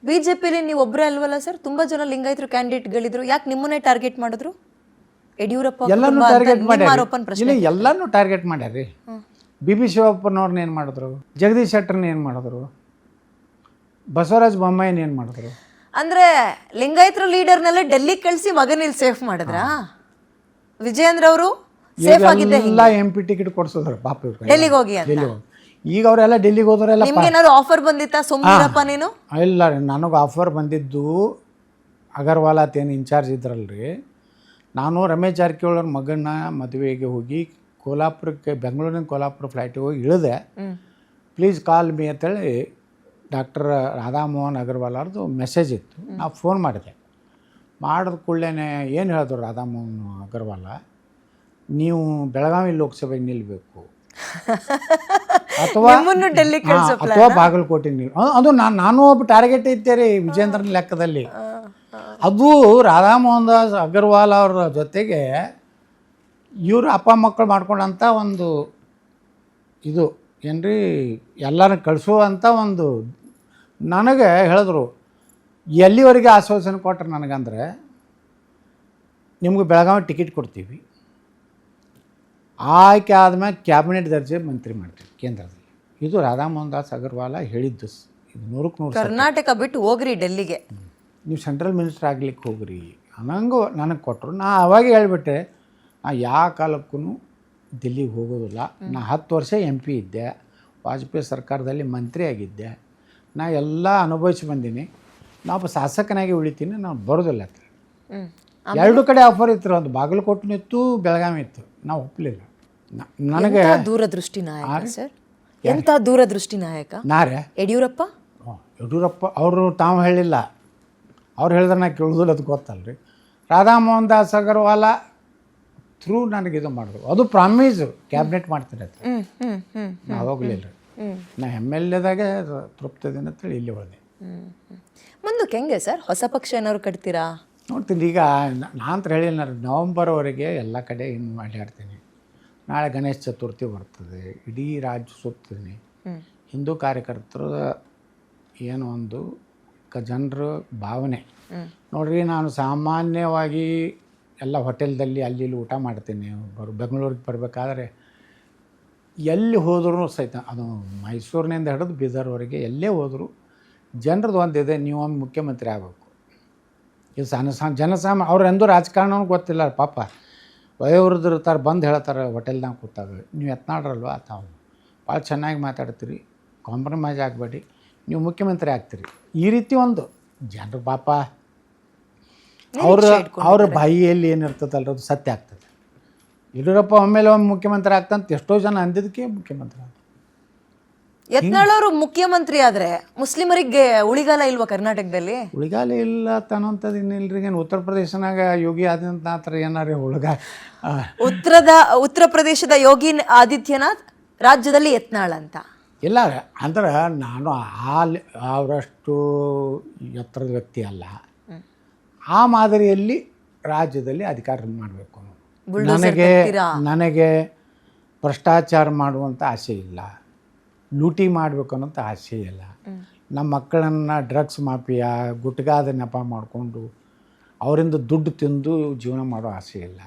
ಬಿಜೆಪಿಲಿ ನೀವು ಒಬ್ಬರೇ ಅಲ್ವಲ್ಲ ಸರ್, ತುಂಬಾ ಜನ ಲಿಂಗಾಯತರು ಕ್ಯಾಂಡಿಡೇಟ್ಗಳಿದ್ರು, ಯಾಕೆ ನಿಮ್ಮನ್ನೇ ಟಾರ್ಗೆಟ್ ಮಾಡಿದ್ರು? ಯಡಿಯೂರಪ್ಪ ಎಲ್ಲಾನು ಟಾರ್ಗೆಟ್ ಪ್ರಶ್ನೆ ಎಲ್ಲಾನು ಟಾರ್ಗೆಟ್ ಮಾಡ್ಯಾರಿ. BB ಶಿವಪ್ಪನವ್ರನ್ನ ಏನು ಮಾಡಿದ್ರು, ಜಗದೀಶ್ ಶೆಟ್ಟರ್ನ ಏನು ಮಾಡಿದ್ರು, ಬಸವರಾಜ ಬೊಮ್ಮಾಯಿನ ಏನು ಮಾಡಿದ್ರು? ಅಂದ್ರೆ ಲಿಂಗಾಯತರ ಲೀಡರ್ನೆಲ್ಲ ಡೆಲ್ಲಿ ಕಳಿಸಿ ಮಗನಿಲ್ ಸೇಫ್ ಮಾಡಿದ್ರಾ? ವಿಜಯೇಂದ್ರ ಅವರು ಸೇಫ್ ಆಗಿದ್ದೆ ಎಲ್ಲ MP ಟಿಕೆಟ್ ಕೊಡ್ಸಿದ್ರು ಪಾಪ ಇವ್ರು ಡೆಲ್ಲಿಗೆ ಹೋಗಿ ಅಂತ. ಡೆಲ್ಲಿ ಹೋಗಿ. ಈಗ ಅವರೆಲ್ಲ ಡೆಲ್ಲಿಗೆ ಹೋದ್ರೆಲ್ಲ ನಿಮ್ಗೇನಾದ್ರು ಆಫರ್ ಬಂದಿತ್ತಾ? ಸುಮ್ಮನಿರಪ್ಪ ನೀನು. ಇಲ್ಲ ರೀ, ನನಗೆ ಆಫರ್ ಬಂದಿದ್ದು ಅಗರ್ವಾಲ್ ಅತೇನು ಇನ್ಚಾರ್ಜ್ ಇದ್ರಲ್ರಿ. ನಾನು ರಮೇಶ್ ಜಾರಕಿಹೊಳಿ ಅವ್ರ ಮಗನ ಮದುವೆಗೆ ಹೋಗಿ ಕೋಲ್ಹಾಪುರಕ್ಕೆ, ಬೆಂಗಳೂರಿನ ಕೋಲ್ಹಾಪುರ ಫ್ಲೈಟಿಗೆ ಹೋಗಿ ಇಳಿದೆ. ಪ್ಲೀಸ್ ಕಾಲ್ ಮೀ ಅಂತೇಳಿ ಡಾಕ್ಟರ್ ರಾಧಾಮೋಹನ್ ಅಗರ್ವಾಲ್ ಅವ್ರದ್ದು ಮೆಸೇಜ್ ಇತ್ತು. ನಾವು ಫೋನ್ ಮಾಡಿದೆ. ಮಾಡಿದ ಕೂಡಲೇ ಏನು ಹೇಳಿದ್ರು ರಾಧಾಮೋಹನ್ ಅಗರ್ವಾಲ, ನೀವು ಬೆಳಗಾವಿ ಲೋಕಸಭೆಗೆ ನಿಲ್ಲಬೇಕು ಅಥವಾ ಬಾಗಲಕೋಟೆ ನೀವು, ಅದು ನಾನು ಒಬ್ಬ ಟಾರ್ಗೆಟ್ ಇದ್ದೆ ರೀ ವಿಜೇಂದ್ರನ ಲೆಕ್ಕದಲ್ಲಿ. ಅದು ರಾಧಾಮೋಹನ್ ದಾಸ್ ಅಗರ್ವಾಲ್ ಅವ್ರ ಜೊತೆಗೆ ಇವರು ಅಪ್ಪ ಮಕ್ಕಳು ಮಾಡ್ಕೊಂಡಂಥ ಒಂದು ಇದು ಏನ್ರಿ, ಎಲ್ಲರನ್ನ ಕಳಿಸುವಂಥ ಒಂದು ನನಗೆ ಹೇಳಿದ್ರು. ಎಲ್ಲಿವರೆಗೆ ಆಶ್ವಾಸನೆ ಕೊಟ್ಟರು ನನಗಂದರೆ, ನಿಮ್ಗೆ ಬೆಳಗಾವಿ ಟಿಕೆಟ್ ಕೊಡ್ತೀವಿ, ಆಯ್ಕೆ ಆದಮೇಲೆ ಕ್ಯಾಬಿನೆಟ್ ದರ್ಜೆ ಮಂತ್ರಿ ಮಾಡ್ತೀವಿ ಕೇಂದ್ರದಲ್ಲಿ. ಇದು ರಾಧಾಮೋಹನ್ ದಾಸ್ ಅಗರ್ವಾಲ ಹೇಳಿದ್ದು. ಇದು 100ಕ್ಕೆ 100 ಕರ್ನಾಟಕ ಬಿಟ್ಟು ಹೋಗ್ರಿ ಡೆಲ್ಲಿಗೆ, ನೀವು ಸೆಂಟ್ರಲ್ ಮಿನಿಸ್ಟರ್ ಆಗ್ಲಿಕ್ಕೆ ಹೋಗ್ರಿ ಅನ್ನಂಗೂ ನನಗೆ ಕೊಟ್ಟರು. ನಾ ಅವಾಗೇ ಹೇಳಿಬಿಟ್ಟೆ, ನಾ ಯಾವ ಕಾಲಕ್ಕೂ ದಿಲ್ಲಿಗೆ ಹೋಗೋದಿಲ್ಲ. ನಾ 10 ವರ್ಷ MP ಇದ್ದೆ, ವಾಜಪೇಯಿ ಸರ್ಕಾರದಲ್ಲಿ ಮಂತ್ರಿ ಆಗಿದ್ದೆ, ನಾ ಎಲ್ಲ ಅನುಭವಿಸಿ ಬಂದೀನಿ, ನಾವು ಶಾಸಕನಾಗಿ ಉಳಿತೀನಿ, ನಾನು ಬರೋದಿಲ್ಲ ಅಂತ. ಎರಡು ಕಡೆ ಆಫರ್ ಇತ್ತು, ಒಂದು ಬಾಗಲಕೋಟೆ ಇತ್ತು, ಬೆಳಗಾವಿ ಇತ್ತು. ನಾವು ಒಪ್ಪಲಿಲ್ಲ. ನನಗೆ ದೂರದೃಷ್ಟಿ ನಾಯಕ ಸರ್, ಎಂಥ ದೂರದೃಷ್ಟಿ ನಾಯಕ ನಾರೇ ಯಡಿಯೂರಪ್ಪ. ಯಡಿಯೂರಪ್ಪ ಅವರು ತಾವು ಹೇಳಿಲ್ಲ, ಅವ್ರು ಹೇಳಿದ್ರೆ ನಾ ಕೇಳೋದಿಲ್ಲ, ಅದು ಗೊತ್ತಲ್ರಿ. ರಾಧಾಮೋಹನ್ ದಾಸ್ ಅಗರ್ವಾಲ ಥ್ರೂ ನನಗಿದು ಮಾಡಿದ್ರು. ಅದು ಪ್ರಾಮಿಸು ಕ್ಯಾಬಿನೆಟ್ ಮಾಡ್ತೀನಿ ಅಂತ. ನಾ ಹೋಗಲಿಲ್ಲ ರೀ. ನಾ MLAದಾಗೆ ತೃಪ್ತದಿನ ಅಂತೇಳಿ ಇಲ್ಲಿ ಹೋದೆ. ಮುಂದಕ್ಕೆ ಹೆಂಗೆ ಸರ್, ಹೊಸ ಪಕ್ಷ ಏನಾದ್ರು ಕಟ್ತೀರಾ? ನೋಡ್ತೀನಿ. ಈಗ ನಾನು ಹೇಳಿಲ್ಲ, ನವಂಬರ್ವರೆಗೆ ಎಲ್ಲ ಕಡೆ ಇನ್ನು ಅಡ್ಡಾಡ್ತೀನಿ. ನಾಳೆ ಗಣೇಶ ಚತುರ್ಥಿ ಬರ್ತದೆ, ಇಡೀ ರಾಜ್ಯ ಸುತ್ತೀನಿ. ಹಿಂದೂ ಕಾರ್ಯಕರ್ತರು ಏನು ಒಂದು ಜನರ ಭಾವನೆ ನೋಡ್ರಿ. ನಾನು ಸಾಮಾನ್ಯವಾಗಿ ಎಲ್ಲ ಹೋಟೆಲ್ದಲ್ಲಿ ಅಲ್ಲಿ ಇಲ್ಲಿ ಊಟ ಮಾಡ್ತೀನಿ. ಬೆಂಗಳೂರಿಗೆ ಬರಬೇಕಾದ್ರೆ ಎಲ್ಲಿ ಹೋದ್ರೂ ಸಹಿತ, ಅದು ಮೈಸೂರಿನಿಂದ ಹಿಡಿದು ಬೀದರ್ವರೆಗೆ ಎಲ್ಲೇ ಹೋದರೂ ಜನರದ್ದು ಒಂದಿದೆ, ನೀವು ಒಂದು ಮುಖ್ಯಮಂತ್ರಿ ಆಗಬೇಕು. ಇದು ಜನಸಾಮಾನ್ಯ ಅವ್ರು ಎಂದೂ ರಾಜಕಾರಣನೂ ಗೊತ್ತಿಲ್ಲ ಪಾಪ. ವಯೋವೃದ್ಧರು ಇರ್ತಾರೆ, ಬಂದು ಹೇಳ್ತಾರೆ ಹೋಟೆಲ್ನಾಗ ಕೂತಾಗ, ನೀವು ಎತ್ನಾಡ್ರಲ್ವ ತಾವು ಭಾಳ ಚೆನ್ನಾಗಿ ಮಾತಾಡ್ತೀರಿ, ಕಾಂಪ್ರಮೈಸ್ ಆಗಬೇಡಿ, ನೀವು ಮುಖ್ಯಮಂತ್ರಿ ಆಗ್ತೀರಿ. ಈ ರೀತಿ ಒಂದು ಜನರು ಪಾಪ ಅವ್ರ ಬಾಯಿಯಲ್ಲಿ ಏನಿರ್ತದಲ್ಲ ಅದು ಸತ್ಯ ಆಗ್ತದೆ. ಯಡಿಯೂರಪ್ಪ ಒಮ್ಮೆಲೆ ಒಮ್ಮೆ ಮುಖ್ಯಮಂತ್ರಿ ಆಗ್ತಂತ ಎಷ್ಟೋ ಜನ ಅಂದಿದ್ದಕ್ಕೆ ಮುಖ್ಯಮಂತ್ರಿ ಆಗ. ಯತ್ನಾಳವರು ಮುಖ್ಯಮಂತ್ರಿ ಆದರೆ ಮುಸ್ಲಿಮರಿಗೆ ಉಳಿಗಾಲ ಇಲ್ವಾ ಕರ್ನಾಟಕದಲ್ಲಿ? ಉಳಿಗಾಲ ಇಲ್ಲ ಅನ್ನೋಂಥದ್ದು ಇನ್ನಿಲ್ರಿ. ಏನು ಉತ್ತರ ಪ್ರದೇಶನಾಗ ಯೋಗಿ ಆದಿತ್ಯನಾಥ್ ಏನಾರ ಉತ್ತರ ಪ್ರದೇಶದ ಯೋಗಿ ಆದಿತ್ಯನಾಥ್, ರಾಜ್ಯದಲ್ಲಿ ಯತ್ನಾಳ್ ಅಂತ ಇಲ್ಲ. ಅಂದ್ರೆ ನಾನು ಅವರಷ್ಟು ಎತ್ತರದ ವ್ಯಕ್ತಿ ಅಲ್ಲ. ಆ ಮಾದರಿಯಲ್ಲಿ ರಾಜ್ಯದಲ್ಲಿ ಅಧಿಕಾರ ಮಾಡಬೇಕು. ನನಗೆ ಭ್ರಷ್ಟಾಚಾರ ಮಾಡುವಂಥ ಆಸೆ ಇಲ್ಲ, ಲೂಟಿ ಮಾಡಬೇಕು ಅನ್ನೋಂಥ ಆಸೆ ಇಲ್ಲ. ನಮ್ಮ ಮಕ್ಕಳನ್ನು ಡ್ರಗ್ಸ್ ಮಾಫಿಯಾ, ಗುಟ್ಕಾದ ನೆಪ ಮಾಡಿಕೊಂಡು ಅವರಿಂದ ದುಡ್ಡು ತಿಂದು ಜೀವನ ಮಾಡೋ ಆಸೆ ಇಲ್ಲ.